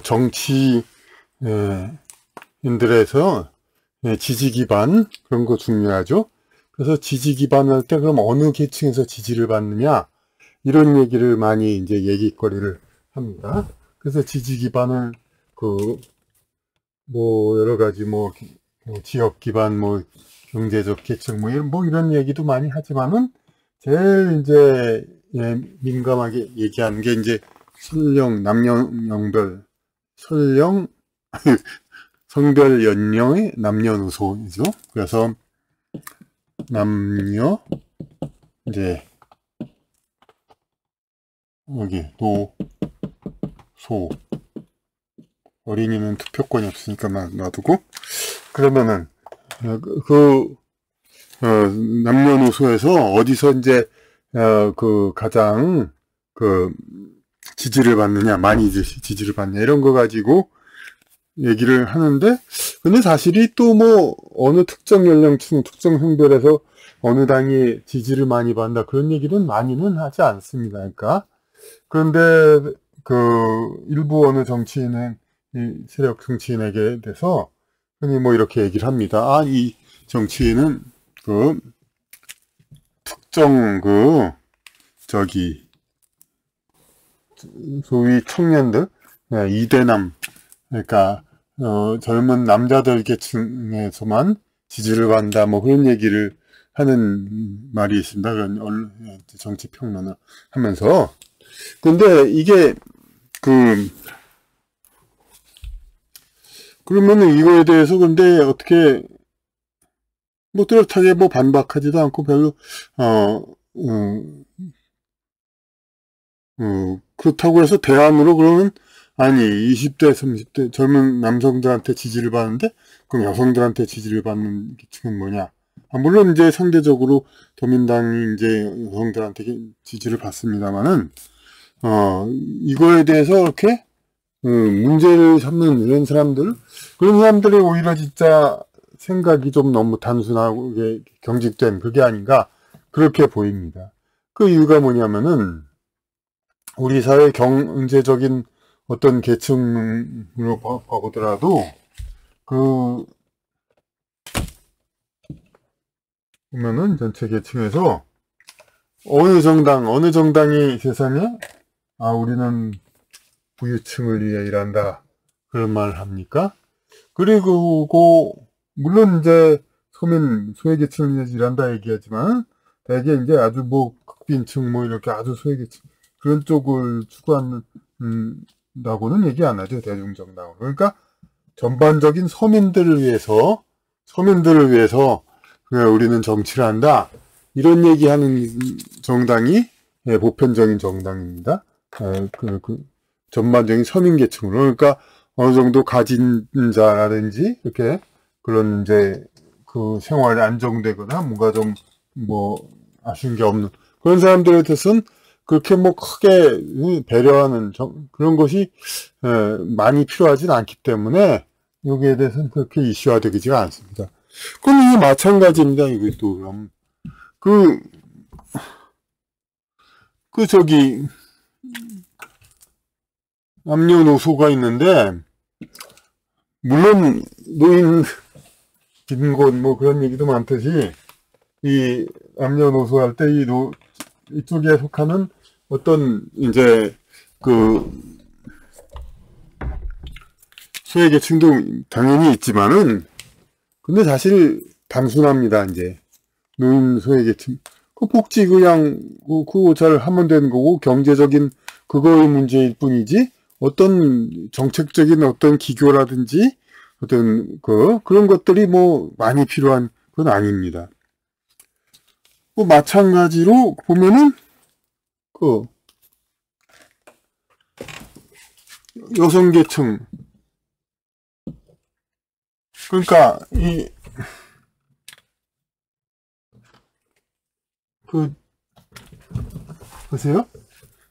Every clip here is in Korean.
정치인들에서 지지 기반 그런 거 중요하죠. 그래서 지지 기반할 때 그럼 어느 계층에서 지지를 받느냐 이런 얘기를 많이 이제 얘기거리를 합니다. 그래서 지지 기반을 뭐 여러 가지 뭐 지역 기반 뭐 경제적 계층 뭐 이런 얘기도 많이 하지만은 제일 이제 민감하게 얘기하는 게 이제 남녀별 성별 연령의 남녀노소이죠. 그래서 남녀 이제 여기 노소 어린이는 투표권이 없으니까 놔두고 그러면은 남녀노소에서 어디서 이제 가장 지지를 받느냐 많이 지지를 받냐 이런 거 가지고 얘기를 하는데 근데 사실이 또 뭐 어느 특정 연령층 특정 성별에서 어느 당이 지지를 많이 받는다 그런 얘기는 많이는 하지 않습니다. 그러니까 그런데 일부 어느 정치인은 이 세력 정치인에게 대해서 흔히 뭐 이렇게 얘기를 합니다. 이 정치인은 특정 소위 청년들 이대남 그러니까 젊은 남자들 계층에서만 지지를 받는다 뭐 그런 얘기를 하는 말이 있습니다. 그런 정치 평론을 하면서 근데 이게 그러면은 이거에 대해서 근데 어떻게 뭐 뚜렷하게 뭐 반박하지도 않고 별로 그렇다고 해서 대안으로 그러면 아니 20대 30대 젊은 남성들한테 지지를 받는데 그럼 여성들한테 지지를 받는 계층은 뭐냐? 물론 이제 상대적으로 더민당이 이제 여성들한테 지지를 받습니다만은 이거에 대해서 이렇게 문제를 삼는 이런 사람들 그런 사람들이 오히려 진짜 생각이 좀 너무 단순하고 경직된 그게 아닌가 그렇게 보입니다. 그 이유가 뭐냐면은 우리 사회 경제적인 어떤 계층으로 보더라도 보면은 전체 계층에서 어느 정당이 세상에 우리는 부유층을 위해 일한다 그런 말을 합니까? 그리고 물론 이제 소외계층을 위해 일한다 얘기하지만 대개 이제 아주 뭐 극빈층 뭐 이렇게 아주 소외계층 그런 쪽을 추구한다고는 얘기 안 하죠 대중정당으로. 그러니까 전반적인 서민들을 위해서 우리는 정치를 한다 이런 얘기하는 정당이 보편적인 정당입니다. 전반적인 서민계층으로 그러니까 어느 정도 가진 자라든지 이렇게 그런 이제 생활이 안정되거나 뭔가 좀 뭐 아쉬운 게 없는 그런 사람들에 대해서는 그렇게 뭐 크게 배려하는 그런 것이 많이 필요하진 않기 때문에 여기에 대해서는 그렇게 이슈화되지가 않습니다. 그럼 이게 마찬가지입니다. 이것도 그럼 남녀노소가 있는데 물론 노인 빈곤 뭐 그런 얘기도 많듯이 이 남녀노소 할 때 이쪽에 속하는 어떤 이제 소외계층도 당연히 있지만은 근데 사실 단순합니다. 이제 노인 소외계층 복지 그냥 그거 잘 하면 되는 거고 경제적인 그거의 문제일 뿐이지 어떤 정책적인 어떤 기교라든지 어떤 그런 것들이 뭐 많이 필요한 건 아닙니다. 뭐 마찬가지로 보면은 여성계층 그러니까 보세요.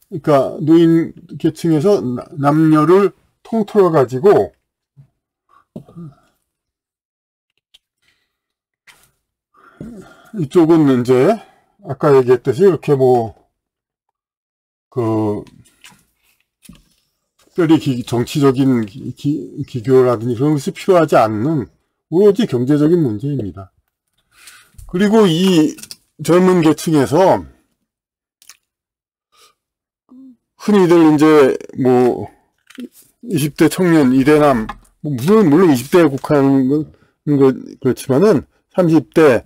그러니까 노인 계층에서 남녀를 통틀어 가지고 이쪽은 이제 아까 얘기했듯이 이렇게 특별히 정치적인 기교라든지 그런 것이 필요하지 않는 오로지 경제적인 문제입니다. 그리고 이 젊은 계층에서 흔히들 이제 뭐 20대 청년, 이대남, 물론 20대에 국한하는 건 그렇지만은 30대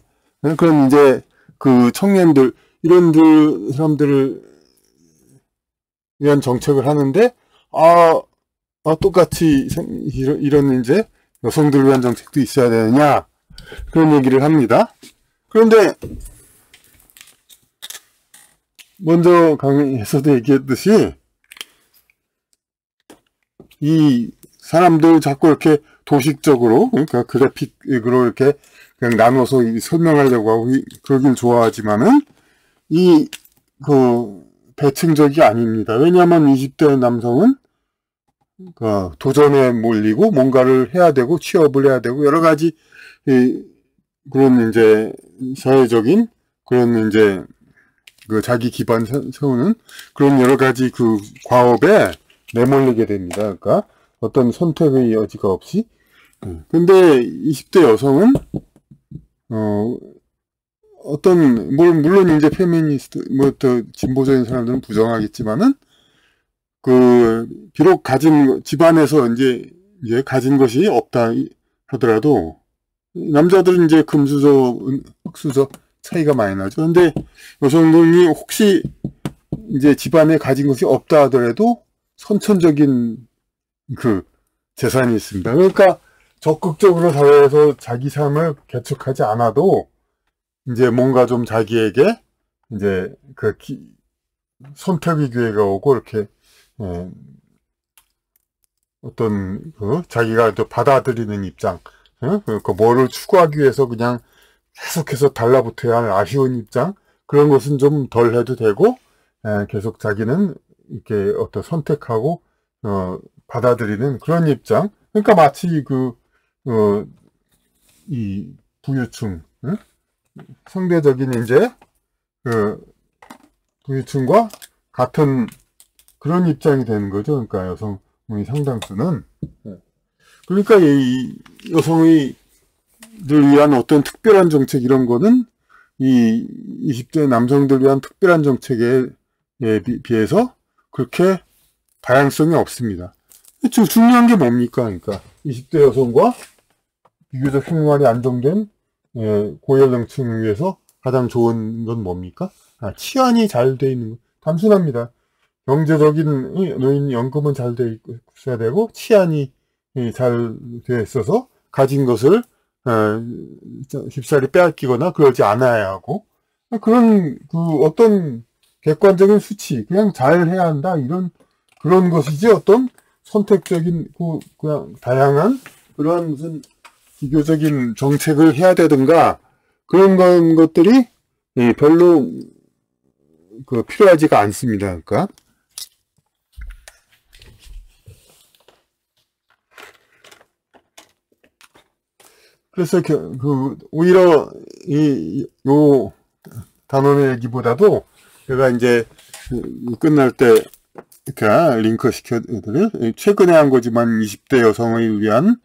그런 이제 그 청년들 이런 사람들을 위한 정책을 하는데 똑같이 이런 이제 여성들을 위한 정책도 있어야 되느냐 그런 얘기를 합니다. 그런데 먼저 강의에서도 얘기했듯이 이 사람들 자꾸 이렇게 도식적으로 그러니까 그래픽으로 이렇게 그냥 나눠서 설명하려고 하고 그러길 좋아하지만은 대칭적이 아닙니다. 왜냐하면 20대 남성은 도전에 몰리고 뭔가를 해야 되고 취업을 해야 되고 여러 가지 그런 이제 사회적인 그런 이제 자기 기반 세우는 그런 여러 가지 과업에 내몰리게 됩니다. 그러니까 어떤 선택의 여지가 없이. 근데 20대 여성은 물론 이제 페미니스트 더 진보적인 사람들은 부정하겠지만은 비록 집안에서 이제 가진 것이 없다 하더라도 남자들은 이제 금수저, 흑수저 차이가 많이 나죠. 근데 여성들이 혹시 이제 집안에 가진 것이 없다 하더라도 선천적인 재산이 있습니다. 그러니까 적극적으로 사회에서 자기 삶을 개척하지 않아도 이제 뭔가 좀 자기에게 이제 선택의 기회가 오고 이렇게 어떤 자기가 또 받아들이는 입장, 뭐를 추구하기 위해서 그냥 계속해서 달라붙어야 할 아쉬운 입장 그런 것은 좀 덜 해도 되고 계속 자기는 이렇게 어떤 선택하고 받아들이는 그런 입장. 그러니까 마치 이 부유층, 상대적인 이제 부유층과 같은 그런 입장이 되는 거죠. 그러니까 여성의 상당수는. 그러니까 이 여성의 들 위한 어떤 특별한 정책 이런 거는 이 20대 남성들 위한 특별한 정책에 비해서 그렇게 다양성이 없습니다. 중요한 게 뭡니까? 그러니까 20대 여성과 비교적 생활이 안정된 고연령층을 위해서 가장 좋은 건 뭡니까? 치안이 잘 돼 있는 거. 단순합니다. 경제적인 노인연금은 잘 돼 있어야 되고 치안이 잘 돼 있어서 가진 것을 쉽사리 빼앗기거나 그러지 않아야 하고 그런 어떤 객관적인 수치 그냥 잘 해야 한다 그런 것이지 어떤 선택적인 그냥 다양한 그러한 무슨 비교적인 정책을 해야 되든가 그런 것들이 별로 필요하지가 않습니다. 그러니까 그래서 오히려 요 단원의 얘기보다도 제가 이제 끝날 때 그러니까 링크 시켜드릴 최근에 한 거지만 20대 여성을 위한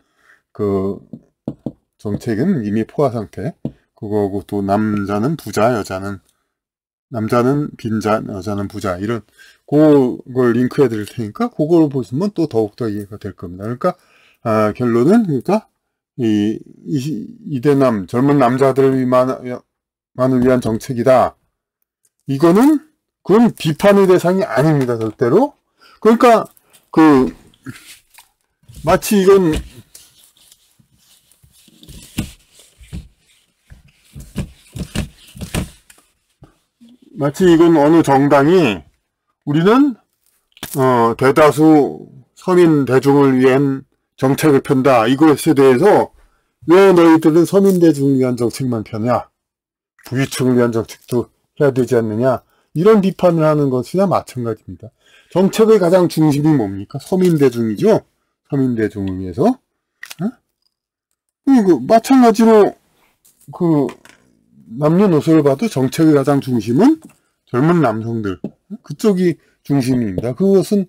정책은 이미 포화 상태. 그거고 또 남자는 부자, 남자는 빈자, 여자는 부자 여자는 그걸 링크해 드릴 테니까 그걸 보시면 또 더욱더 이해가 될 겁니다. 그러니까 결론은 그러니까 이대남 젊은 남자들을 위한 정책이다. 이거는 그건 비판의 대상이 아닙니다. 절대로. 그러니까 마치 이건 어느 정당이 우리는 대다수 서민 대중을 위한 정책을 편다. 이것에 대해서 왜 너희들은 서민 대중을 위한 정책만 펴냐? 부유층을 위한 정책도 해야 되지 않느냐? 이런 비판을 하는 것이나 마찬가지입니다. 정책의 가장 중심이 뭡니까? 서민 대중이죠? 서민 대중을 위해서. 마찬가지로 남녀노소를 봐도 정책의 가장 중심은 젊은 남성들. 그쪽이 중심입니다. 그것은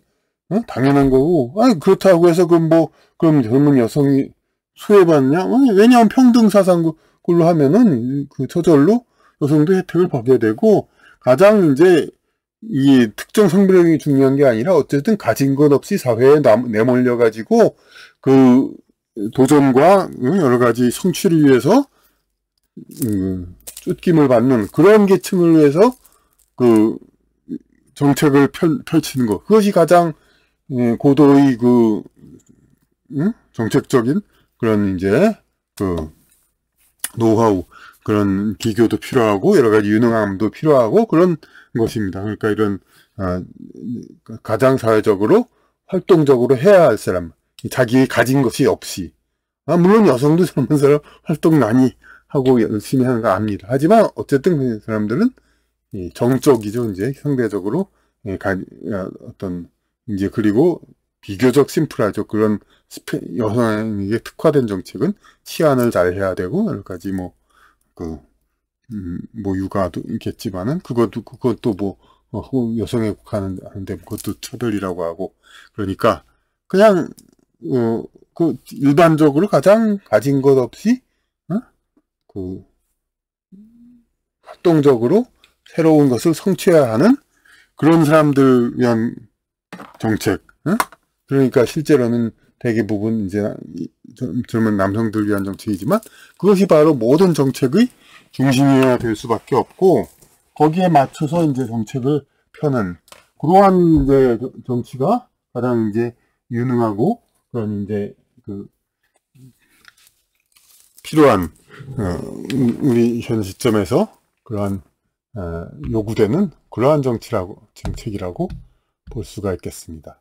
당연한 거고. 아니, 그렇다고 해서, 그럼 젊은 여성이 소외받냐? 왜냐하면 평등사상 걸로 하면은, 저절로 여성도 혜택을 받게 되고, 가장 이제, 이 특정 성별이 중요한 게 아니라, 어쨌든 가진 것 없이 사회에 내몰려가지고, 도전과 여러 가지 성취를 위해서, 쫓김을 받는 그런 계층을 위해서, 정책을 펼치는 것. 그것이 가장, 고도의 정책적인 그런 이제 노하우, 그런 기교도 필요하고 여러 가지 유능함도 필요하고 그런 것입니다. 그러니까 이런 가장 사회적으로 활동적으로 해야 할 사람, 자기 가진 것이 없이, 물론 여성도 젊은 사람 활동 많이 하고 열심히 하는 거 압니다. 하지만 어쨌든 그 사람들은 정적이죠. 이제 상대적으로 어떤 이제 그리고 비교적 심플하죠. 그런 여성에게 특화된 정책은 치안을 잘 해야 되고 여러 가지 육아도 있겠지만은 그것도 여성에 국한하는데 그것도 차별이라고 하고 그러니까 그냥 일반적으로 가장 가진 것 없이 활동적으로 새로운 것을 성취해야 하는 그런 사람들 위한 정책. 그러니까 실제로는 대부분 이제 젊은 남성들 위한 정책이지만 그것이 바로 모든 정책의 중심이어야 될 수밖에 없고 거기에 맞춰서 이제 정책을 펴는 그러한 이제 정치가 가장 이제 유능하고 그런 이제 필요한 우리 현 시점에서 그러한 요구되는 그러한 정책이라고 볼 수가 있겠습니다.